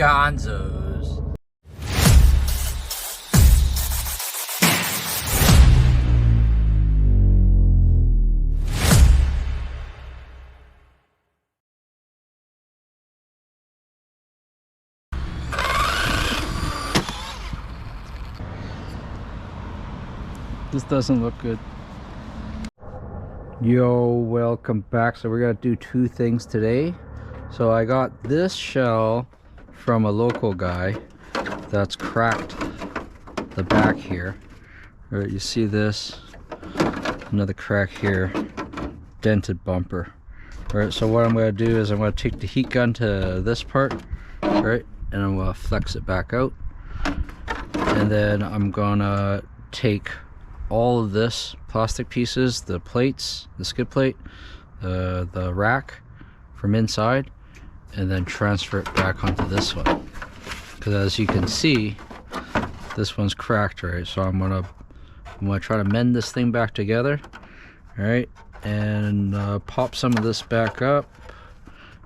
Gonzos. This doesn't look good. Yo, welcome back. So we're gonna do two things today. So I got this shell from a local guy that's cracked the back here. All right, you see this? Another crack here, dented bumper. All right, so what I'm gonna do is I'm gonna take the heat gun to this part, right, and I'm gonna flex it back out, and then I'm gonna take all of this plastic pieces, the plates, the skid plate, the rack from inside, and then transfer it back onto this one, because as you can see, this one's cracked, right? So I'm gonna try to mend this thing back together, all right, and pop some of this back up,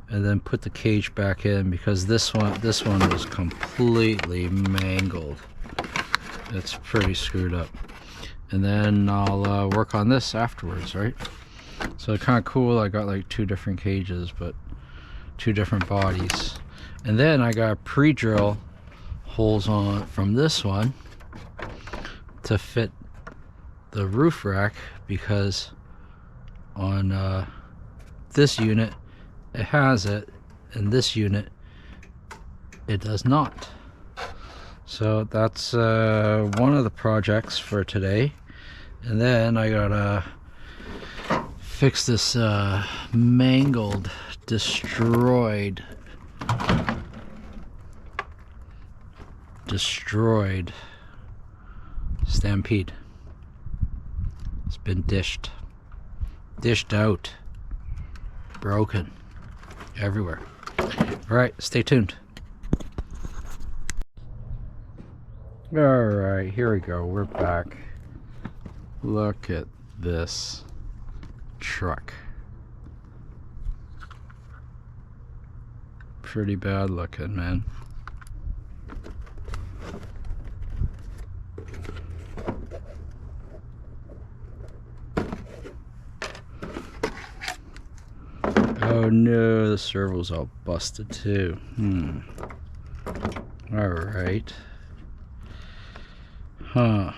and then put the cage back in, because this one is completely mangled. It's pretty screwed up. And then I'll work on this afterwards, right? So kind of cool. I got like two different cages, but two different bodies. And then I got pre-drill holes on from this one to fit the roof rack, because on this unit it has it, and this unit it does not. So that's one of the projects for today. And then I gotta fix this mangled, destroyed Stampede. It's been dished out, broken everywhere. All right, stay tuned. Alright, here we go. We're back. Look at this truck. Pretty bad looking, man. Oh no, the servo's all busted too. Alright. Huh.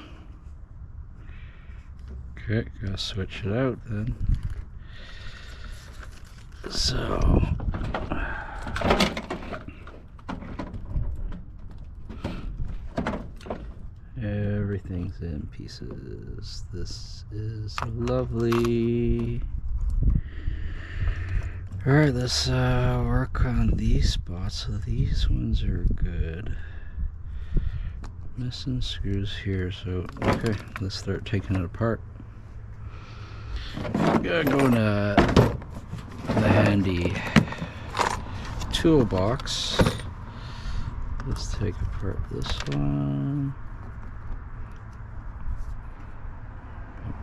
Okay, gotta switch it out then. So everything's in pieces. This is lovely. Alright, let's work on these spots. So these ones are good. Missing screws here, so okay, let's start taking it apart. Gotta go in the handy toolbox. Let's take apart this one.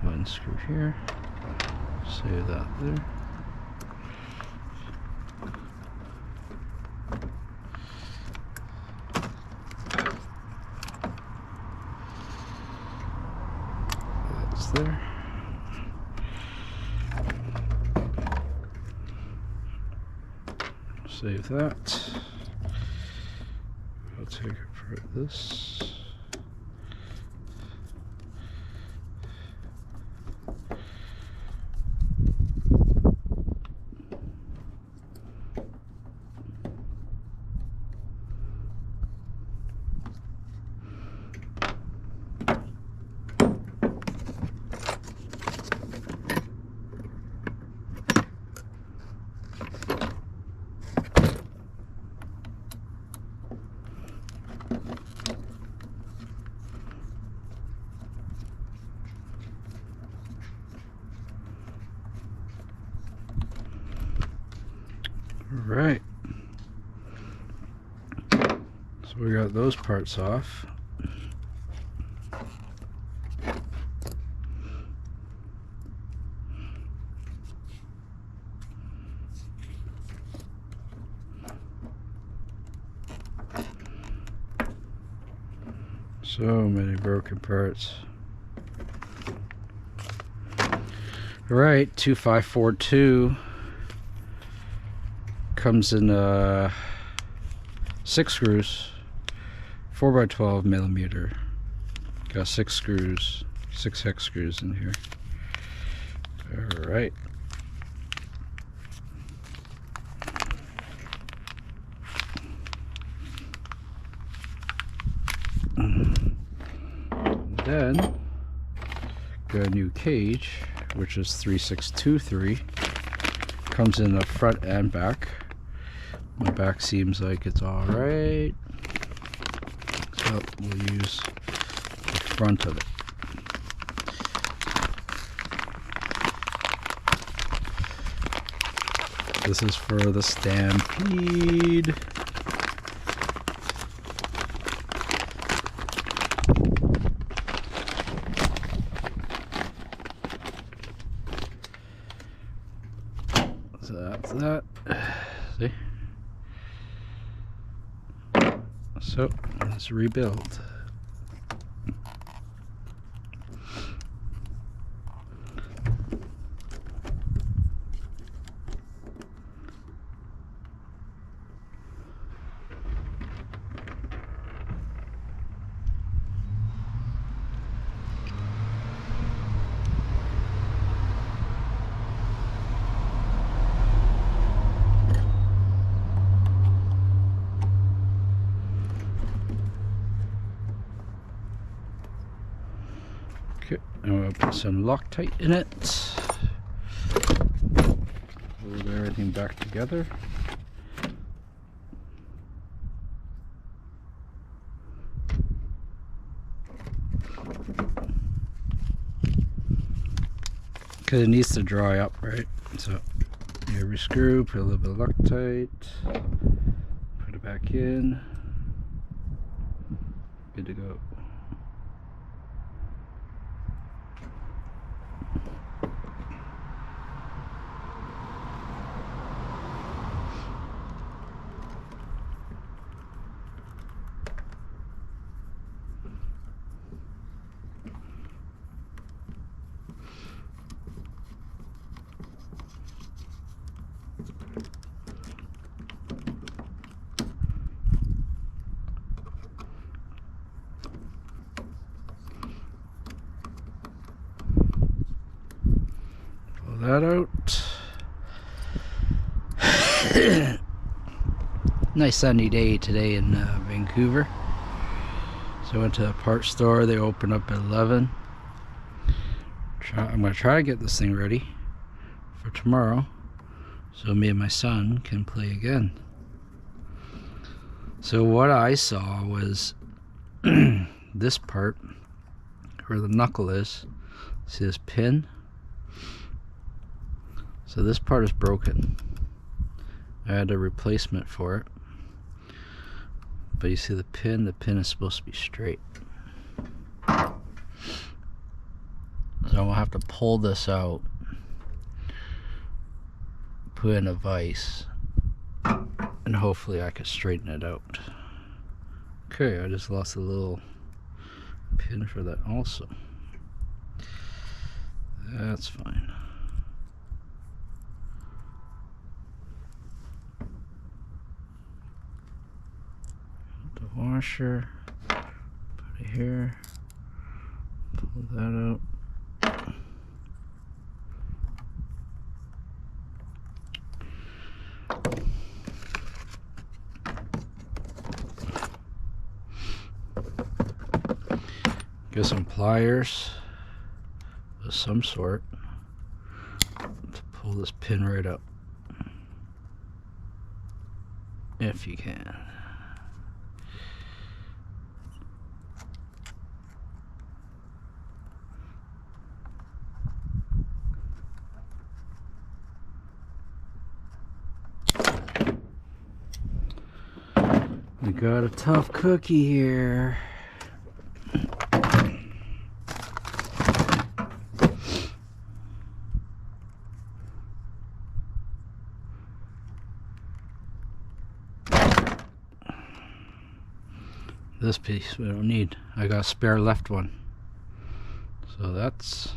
One screw here. Save that there. There. Save that. I'll take apart this. Right, so we got those parts off. So many broken parts. Alright, 2542 comes in 6 screws, 4x12 millimeter. Got 6 screws, 6 hex screws in here. Alright. Then got a new cage, which is 3623. Comes in the front and back. My back seems like it's alright, so we'll use the front of it. This is for the Stampede. So that's that. See? So let's rebuild. Okay, and we'll put some Loctite in it. Hold everything back together. Because it needs to dry up, right? So every screw, put a little bit of Loctite, put it back in. Good to go. That out. Nice sunny day today in Vancouver. So I went to a parts store. They open up at 11. I'm going to try to get this thing ready for tomorrow so me and my son can play again. So what I saw was this part where the knuckle is. See this pin? So this part is broken. I had a replacement for it. But you see the pin is supposed to be straight. So I'm gonna have to pull this out, put in a vise, and hopefully I can straighten it out. Okay, I just lost a little pin for that also. That's fine. Washer, put it here, pull that out. Get some pliers of some sort to pull this pin right up, if you can. We got a tough cookie here. This piece we don't need. I got a spare left one. So that's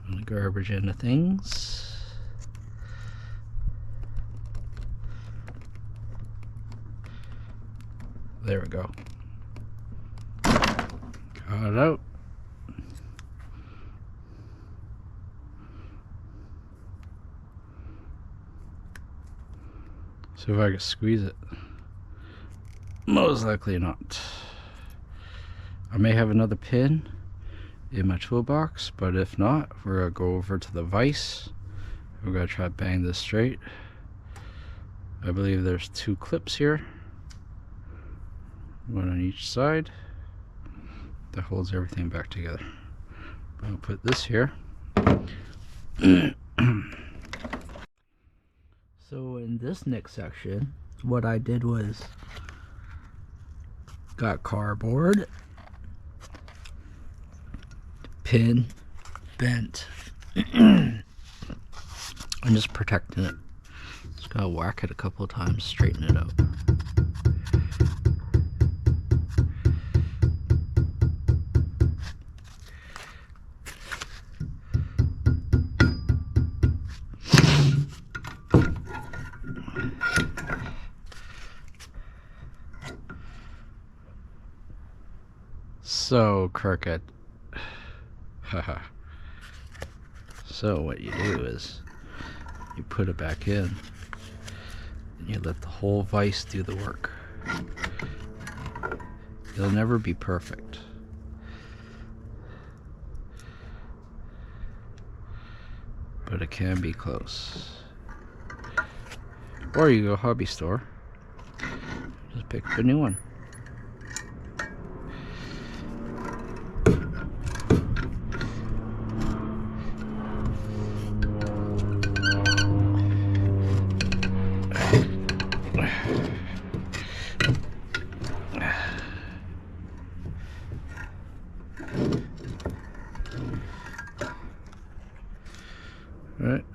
the garbage end of things. There we go. Got it out. See if I can squeeze it. Most likely not. I may have another pin in my toolbox, but if not, we're gonna go over to the vise. We're gonna try to bang this straight. I believe there's 2 clips here, one on each side, that holds everything back together. I'll put this here. So in this next section, what I did was got cardboard, pin bent. I'm just protecting it. Just gotta whack it a couple of times, straighten it out. So crooked. Haha. So what you do is you put it back in and you let the whole vise do the work. It'll never be perfect, but it can be close. Or you go hobby store, just pick up a new one. Right.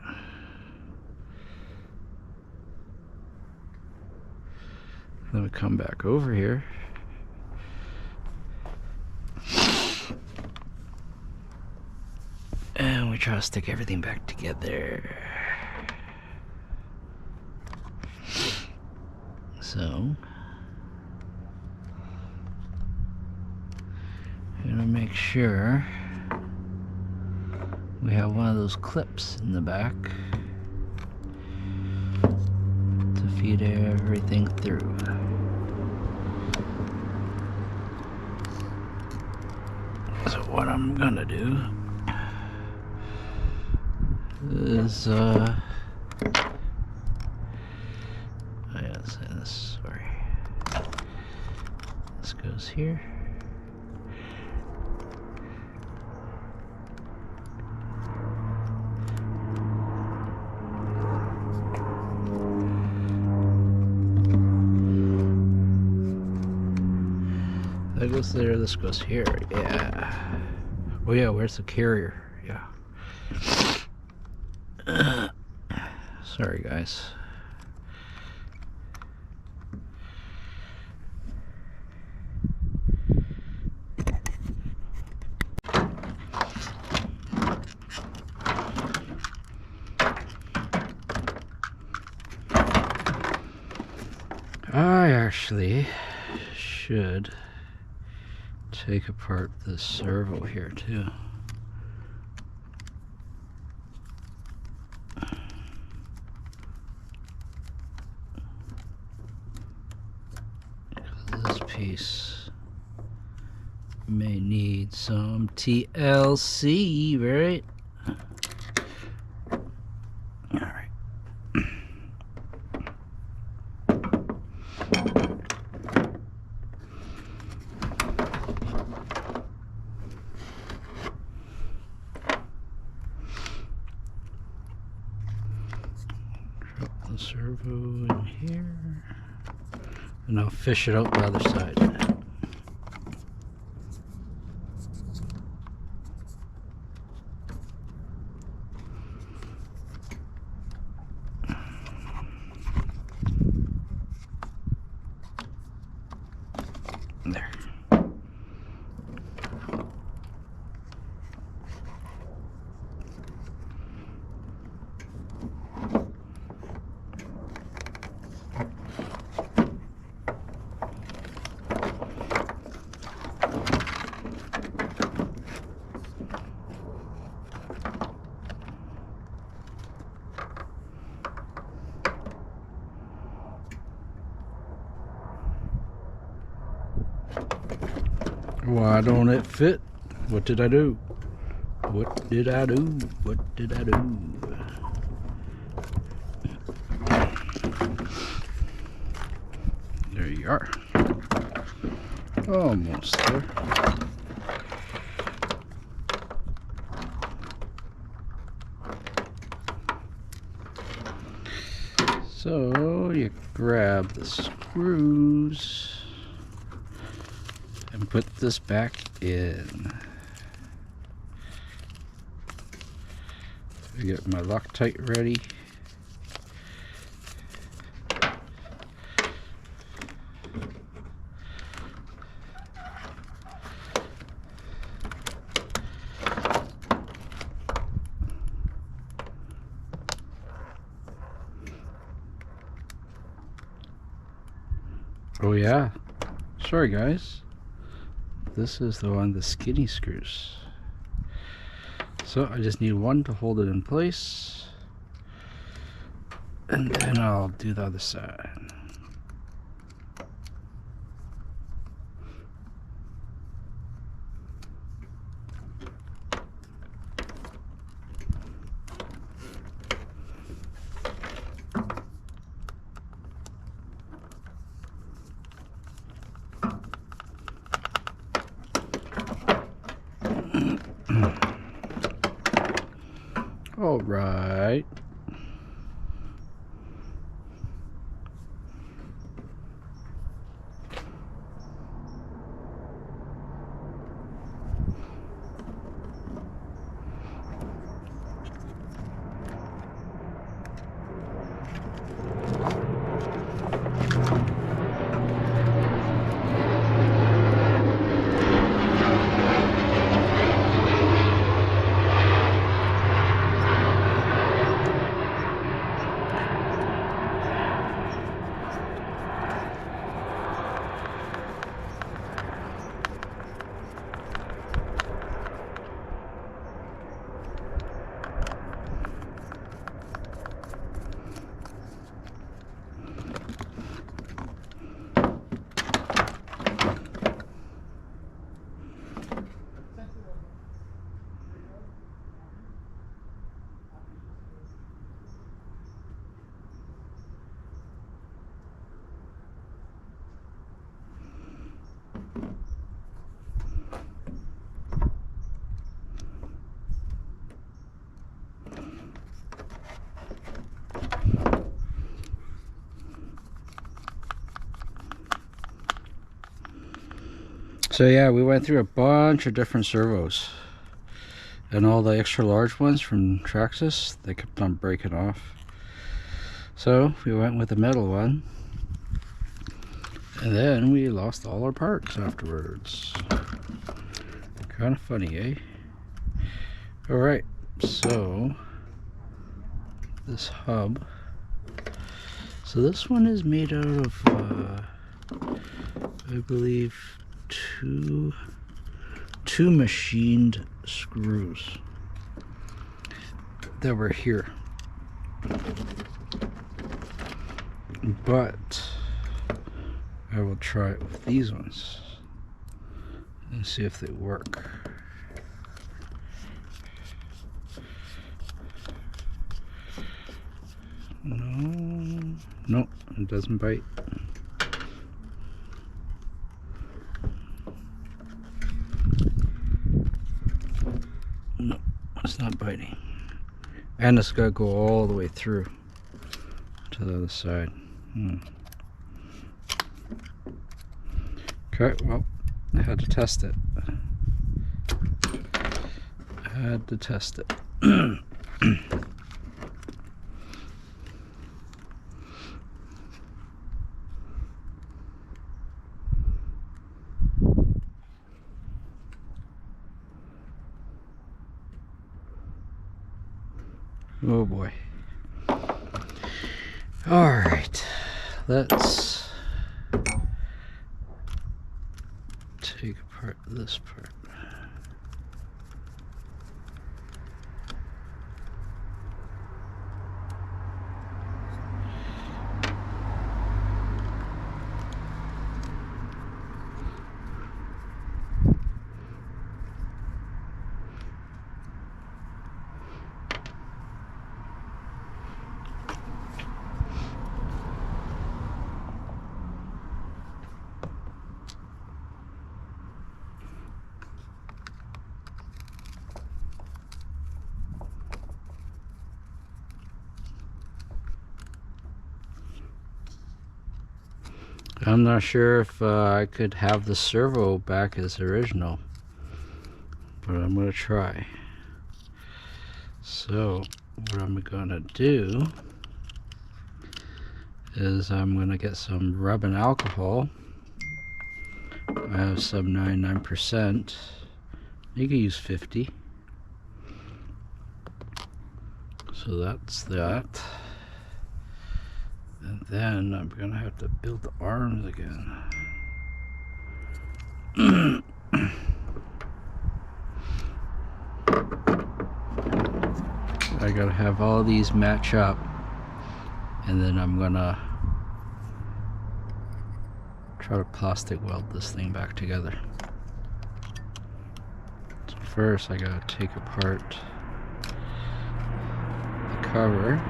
Then we come back over here. And we try to stick everything back together. So, I'm gonna make sure we have one of those clips in the back to feed everything through. So what I'm gonna do is I gotta say this, sorry. This goes here. That goes there, this goes here, yeah. Oh yeah, where's the carrier? Yeah. Sorry guys. I actually should take apart this servo here too. This piece may need some TLC, right? Alright. Drop the servo in here. And I'll fish it out the other side. There. Why don't it fit? What did I do? What did I do? What did I do? There you are. Almost there. So you grab the screws and put this back in. I get my Loctite ready. Oh yeah, sorry guys, this is the skinny screws. So I just need one to hold it in place, and then I'll do the other side. All right. So yeah, we went through a bunch of different servos, and all the extra large ones from Traxxas, they kept on breaking off. So we went with the metal one, and then we lost all our parts afterwards. Kind of funny, eh? Alright, so this hub, so this one is made out of I believe two machined screws that were here, but I will try it with these ones and see if they work. No, it doesn't bite. No, it's not biting. And it's got to go all the way through to the other side. Okay, well, I had to test it. Oh boy. All right, let's take apart this part. I'm not sure if I could have the servo back as original, but I'm gonna try. So what I'm gonna do is I'm gonna get some rubbing alcohol. I have some 99%. You can use 50. So that's that. And then I'm gonna have to build the arms again. I gotta have all these match up, and then I'm gonna try to plastic weld this thing back together. So first I gotta take apart the cover.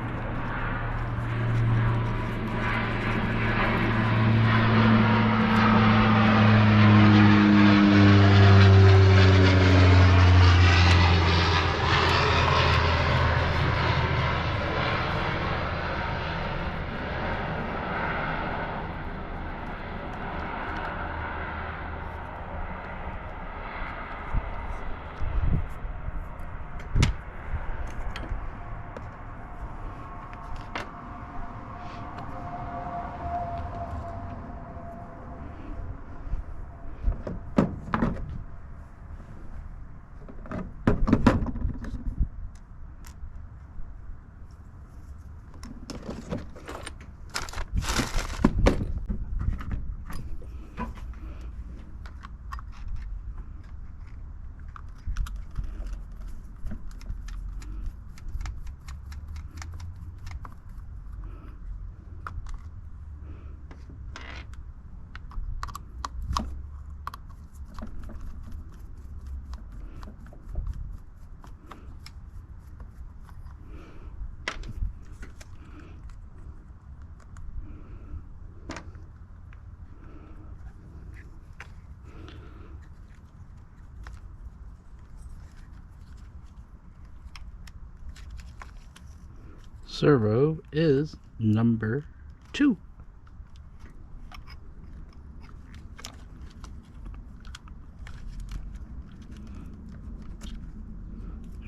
Servo is number 2.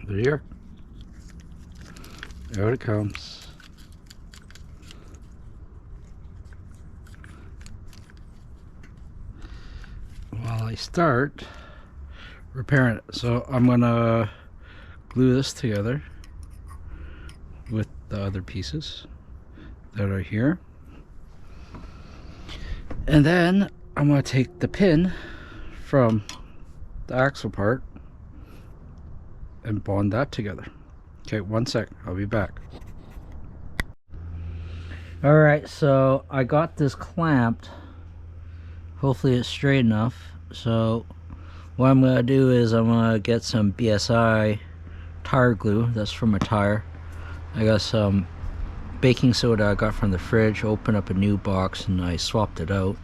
There. Out it comes. While I start repairing it, so I'm gonna glue this together with the other pieces that are here, and then I'm going to take the pin from the axle part and bond that together. Okay, one sec, I'll be back. Alright, so I got this clamped. Hopefully it's straight enough. So what I'm going to do is I'm going to get some BSI tire glue. That's from a tire. I got some baking soda I got from the fridge, opened up a new box and I swapped it out.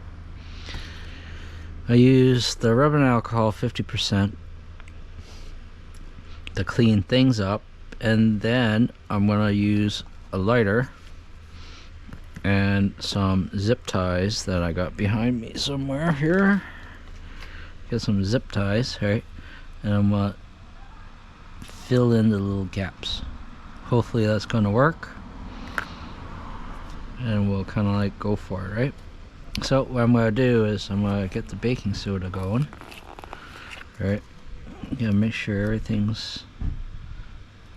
I used the rubbing alcohol 50% to clean things up, and then I'm going to use a lighter and some zip ties that I got behind me somewhere here. Get some zip ties, right? And I'm going to fill in the little gaps. Hopefully that's going to work, and we'll kind of like go for it, right? So what I'm going to do is I'm going to get the baking soda going, right? Gotta make sure everything's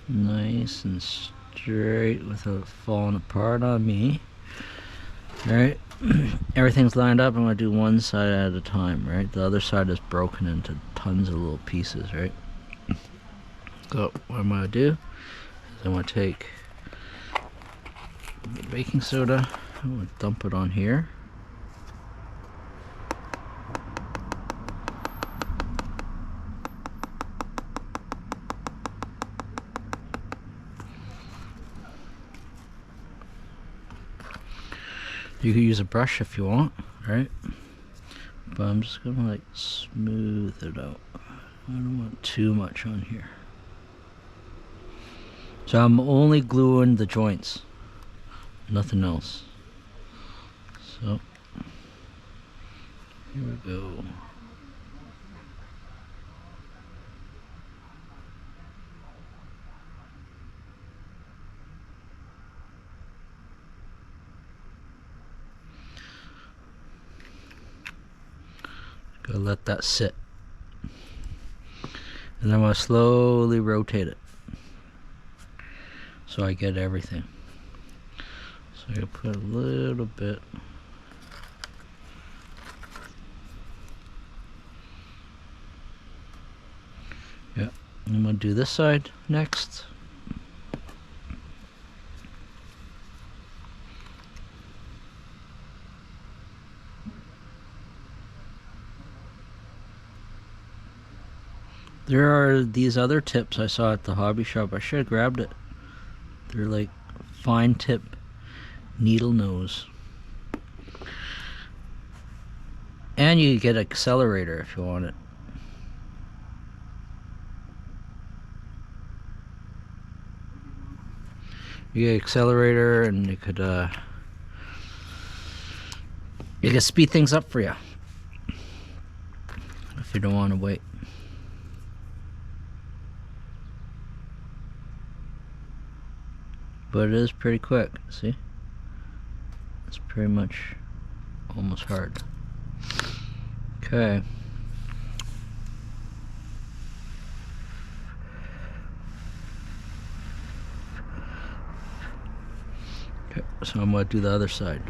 nice and straight without falling apart on me, right? Everything's lined up. I'm going to do one side at a time, right? The other side is broken into tons of little pieces, right? So what I'm going to do, I'm going to take the baking soda, I'm going to dump it on here. You can use a brush if you want, right? But I'm just going to like smooth it out. I don't want too much on here. So I'm only gluing the joints, nothing else. So Here we go. Gotta let that sit. And I'm gonna slowly rotate it so I get everything. So I'm gonna put a little bit. Yeah, I'm gonna do this side next. There are these other tips I saw at the hobby shop. I should have grabbed it. They're like fine tip needle nose. And you get an accelerator if you want it. You get an accelerator and you could speed things up for you if you don't want to wait. But it is pretty quick, see? It's pretty much almost hard. Okay. Okay, so I'm gonna do the other side.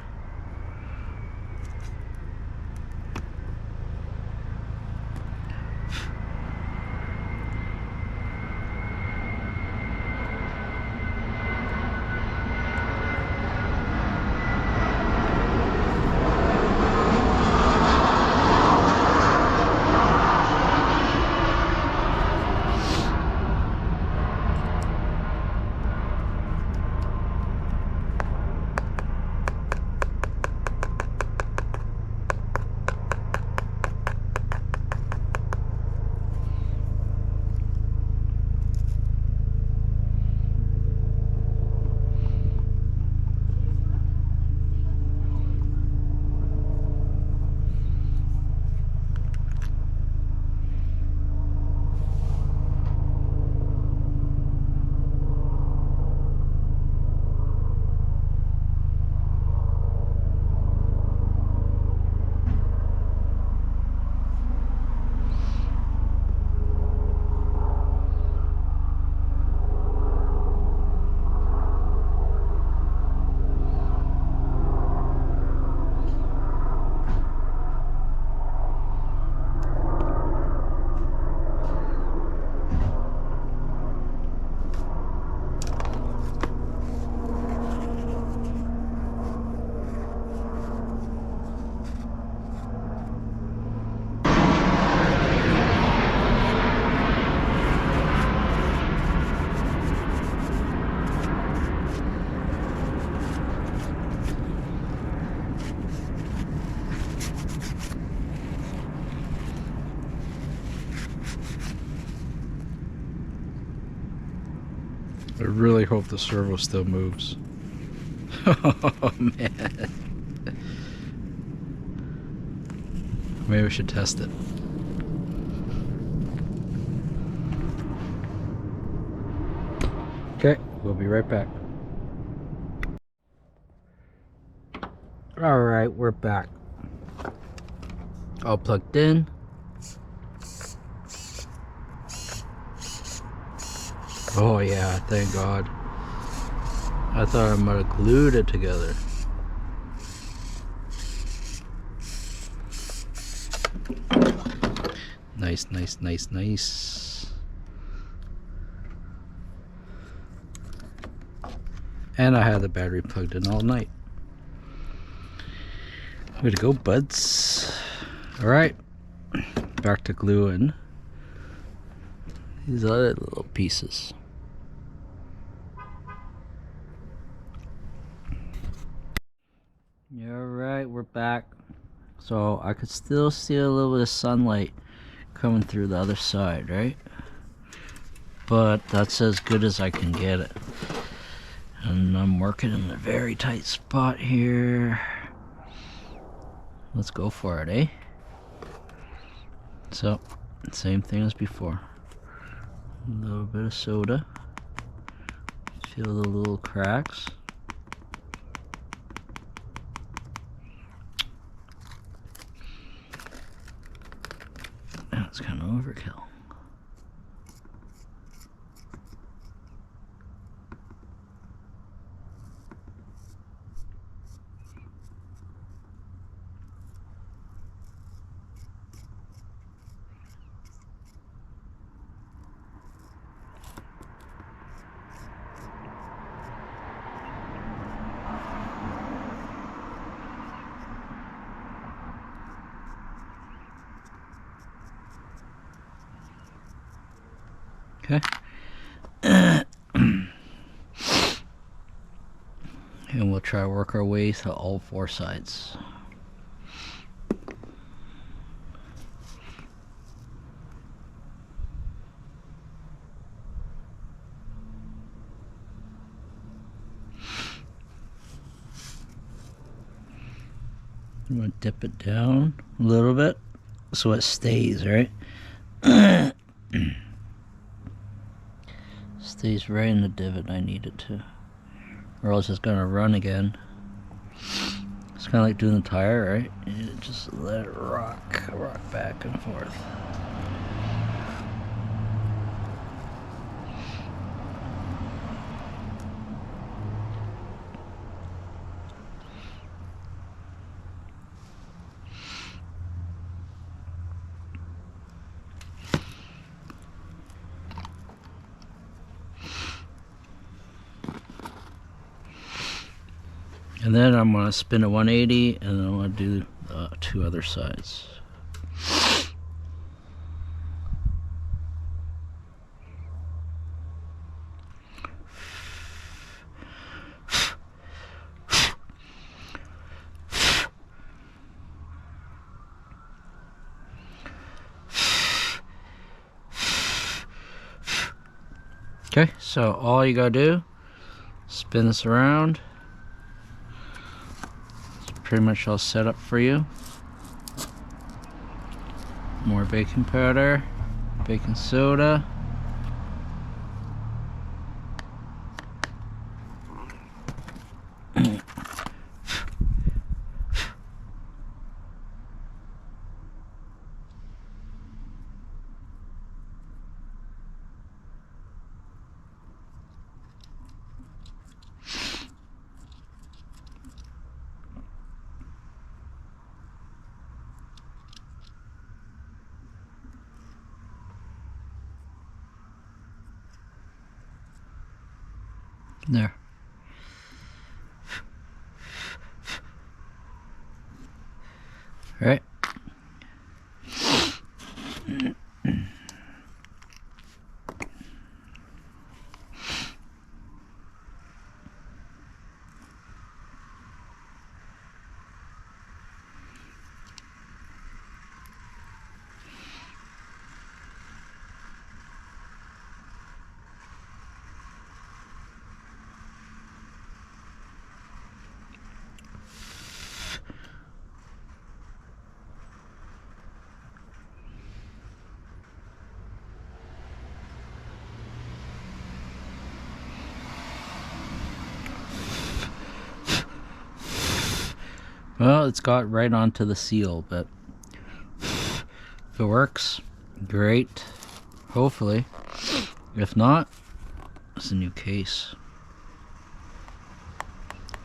I really hope the servo still moves. Oh man. Maybe we should test it. Okay, we'll be right back. Alright, we're back. All plugged in. Oh yeah, thank God. I thought I might have glued it together. Nice, nice, nice, nice. And I had the battery plugged in all night. Way to go, buds. Alright, back to gluing these other little pieces. Yeah, alright, we're back. So I could still see a little bit of sunlight coming through the other side, right? But that's as good as I can get it. And I'm working in a very tight spot here. Let's go for it, eh? So, same thing as before. A little bit of soda. Feel the little cracks. That's kind of overkill. Okay. And we'll try to work our way to all four sides. I'm going to dip it down a little bit so it stays, right? Stays right in the divot I need it to, or else it's gonna run again. It's kind of like doing the tire, right? You just let it rock back and forth. And then I'm going to spin a 180 and then I'm going to do two other sides. Okay, so all you gotta do, spin this around. Pretty much all set up for you. More baking powder, baking soda. There. All right. Well, it's got right onto the seal, but if it works, great. Hopefully. If not, it's a new case.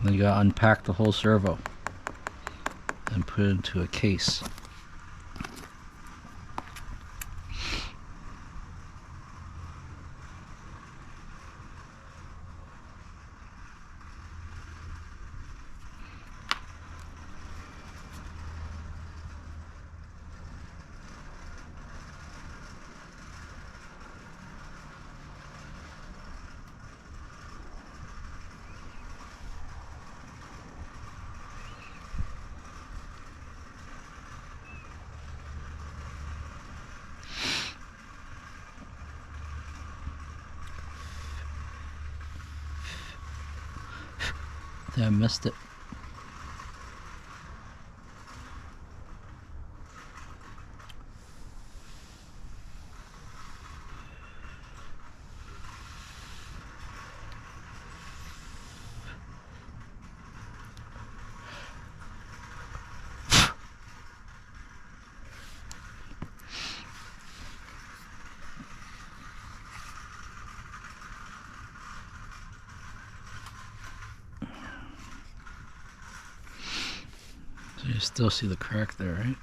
Then you gotta unpack the whole servo and put it into a case. I missed it. still see the crack there, right?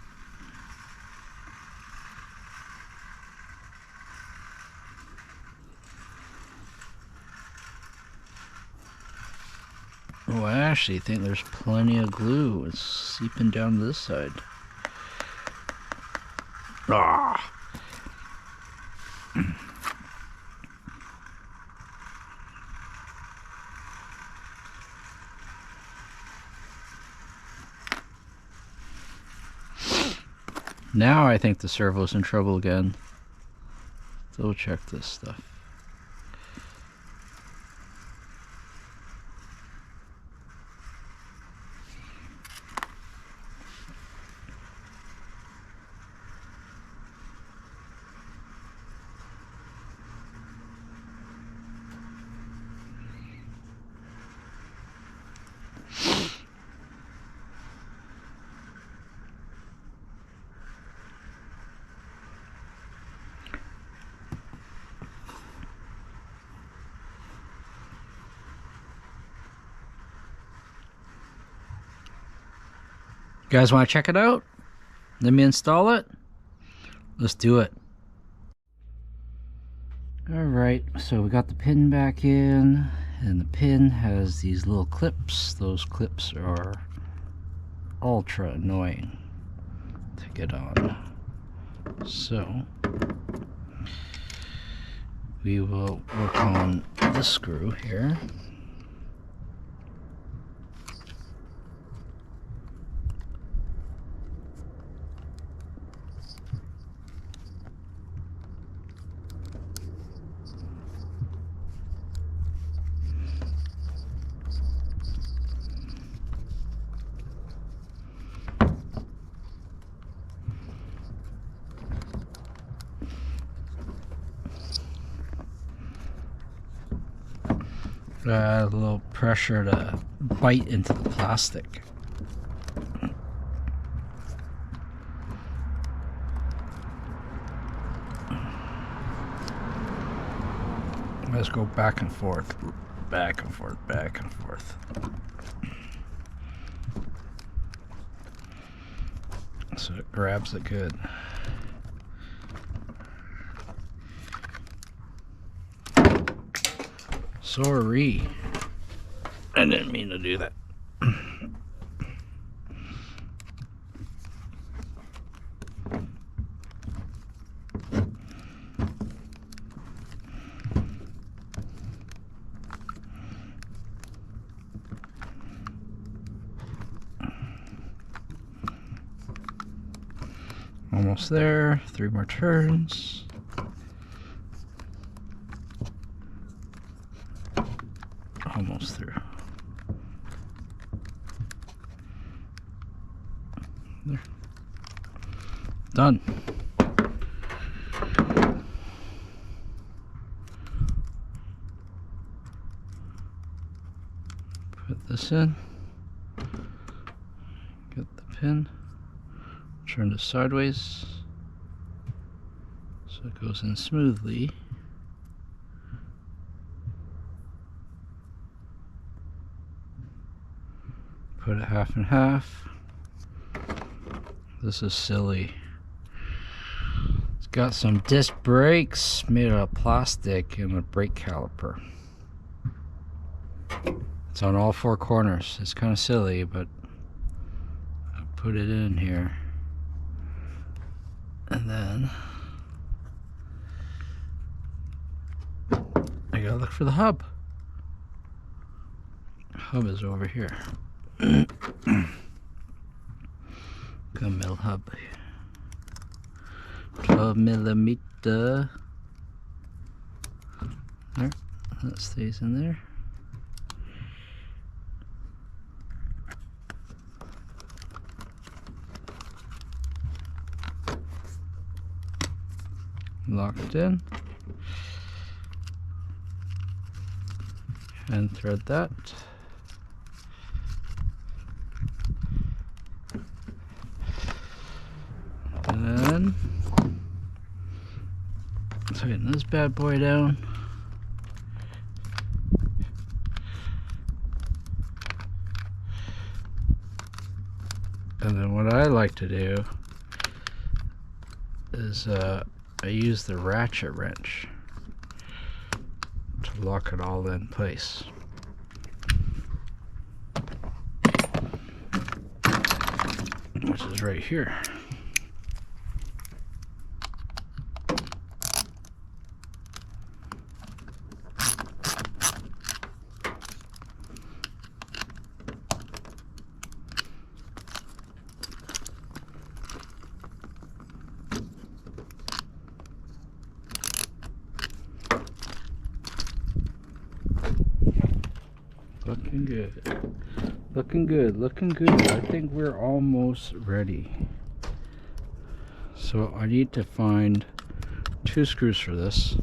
Oh, I actually think there's plenty of glue. It's seeping down this side. Ah! Now I think the servo's in trouble again. So check this stuff. You guys want to check it out? Let me install it. Let's do it. Alright, so we got the pin back in, and the pin has these little clips. Those clips are ultra annoying to get on. So we will work on this screw here. A little pressure to bite into the plastic. Let's go back and forth, back and forth, back and forth. So it grabs it good. Sorry, I didn't mean to do that. Almost there, 3 more turns. Almost through. There. Done. Put this in. Get the pin. Turn this sideways so it goes in smoothly. Put it half and half. This is silly. It's got some disc brakes made out of plastic and a brake caliper. It's on all 4 corners. It's kind of silly, but I put it in here. And then I gotta look for the hub. Hub is over here. Mill hub, 12mm. There, that stays in there. Locked in, and thread that. Then tighten this bad boy down. And then what I like to do is I use the ratchet wrench to lock it all in place. Which is right here. Looking good. Looking good. Looking good. I think we're almost ready. So I need to find 2 screws for this.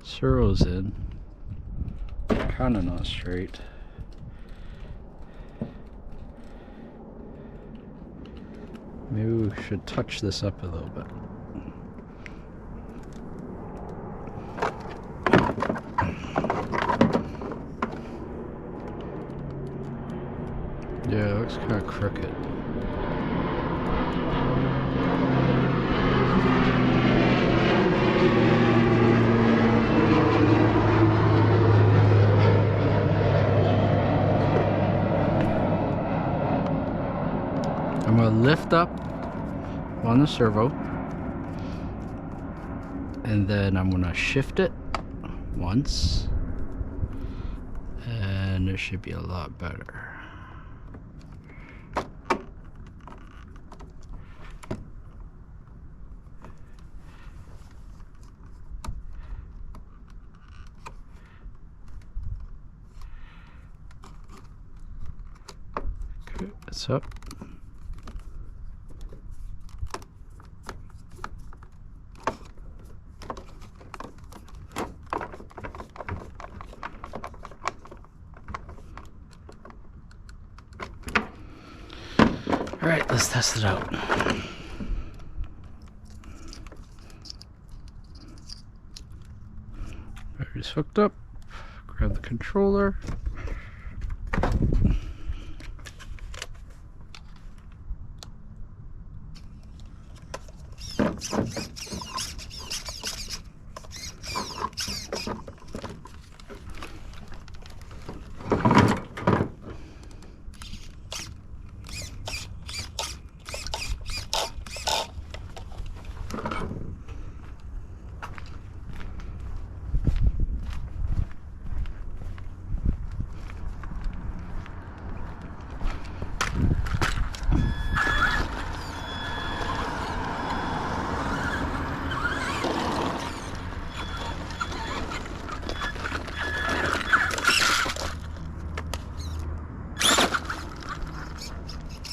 Servo's in. Kind of not straight. Maybe we should touch this up a little bit. Yeah, it looks kind of crooked. I'm going to lift up on the servo, and then I'm going to shift it once, and it should be a lot better. Okay, it's up. Alright, let's test it out. Battery's hooked up. Grab the controller.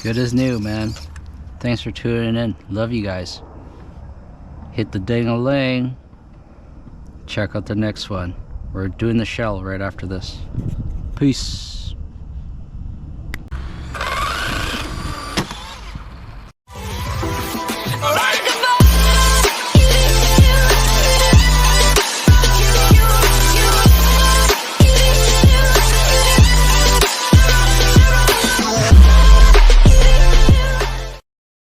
Good as new, man. Thanks for tuning in. Love you guys. Hit the ding-a-ling. Check out the next one. We're doing the shell right after this. Peace.